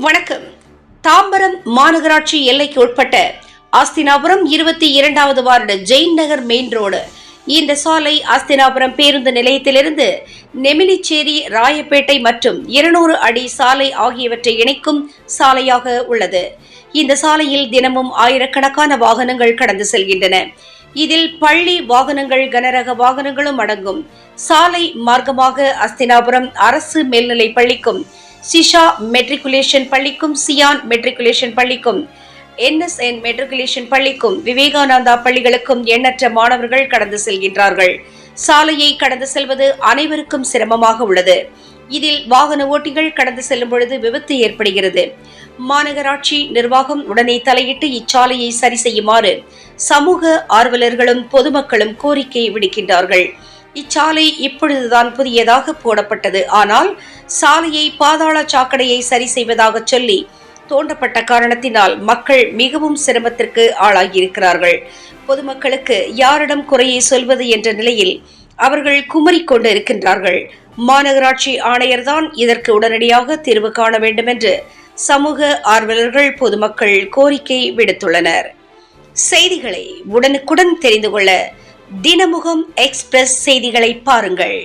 வணக்கம். தாம்பரம் மாநகராட்சி எல்லைக்கு உட்பட்ட ஆஸ்தினாபுரம் 22வது வார்டு ஜெயின் நகர் மெயின் ரோடு. இந்த சாலை ஆஸ்தினாபுரம் பேருந்து நிலையத்திலிருந்து நெமிலிச்சேரி, ராயப்பேட்டை மற்றும் 200 அடி சாலை ஆகியவற்றை இணைக்கும் சாலையாக உள்ளது. இந்த சாலையில் தினமும் ஆயிரக்கணக்கான வாகனங்கள் கடந்து செல்கின்றன. இதில் பள்ளி வாகனங்கள், கனரக வாகனங்களும் அடங்கும். சாலை மார்க்கமாக அஸ்தினாபுரம் அரசு மேல்நிலை பள்ளிக்கும், சிஷா மெட்ரிகுலேஷன் பள்ளிக்கும், சியான் மெட்ரிகுலேஷன் பள்ளிக்கும், NSN மெட்ரிகுலேஷன் பள்ளிக்கும், விவேகானந்தா பள்ளிகளுக்கும் எண்ணற்ற மாணவர்கள் கடந்து செல்கின்றார்கள். சாலையை கடந்து செல்வது அனைவருக்கும் சிரமமாக உள்ளது. இதில் வாகன ஓட்டிகள் கடந்து செல்லும் பொழுது விபத்து ஏற்படுகிறது. மாநகராட்சி நிர்வாகம் உடனே தலையிட்டு இச்சாலையை சரி செய்யுமாறு சமூக ஆர்வலர்களும் பொதுமக்களும் கோரிக்கை விடுக்கின்றார்கள். இச்சாலை இப்பொழுதுதான் புதியதாக போடப்பட்டது. ஆனால் சாலையை பாதாள சாக்கடையை சரி செய்வதாக சொல்லி தோண்டப்பட்ட காரணத்தினால் மக்கள் மிகவும் சிரமத்திற்கு ஆளாகியிருக்கிறார்கள். பொதுமக்களுக்கு யாரிடம் குறையை சொல்வது என்ற நிலையில் அவர்கள் குமரிக்கொண்டு இருக்கின்றார்கள். மாநகராட்சி ஆணையர்தான் இதற்கு உடனடியாக தீர்வு காண வேண்டும் என்று சமூக ஆர்வலர்கள், பொதுமக்கள் கோரிக்கை விடுத்துள்ளனர். செய்திகளை உடனுக்குடன் தெரிந்து கொள்ள தினமுகம் எக்ஸ்பிரஸ் செய்திகளை பாருங்கள்.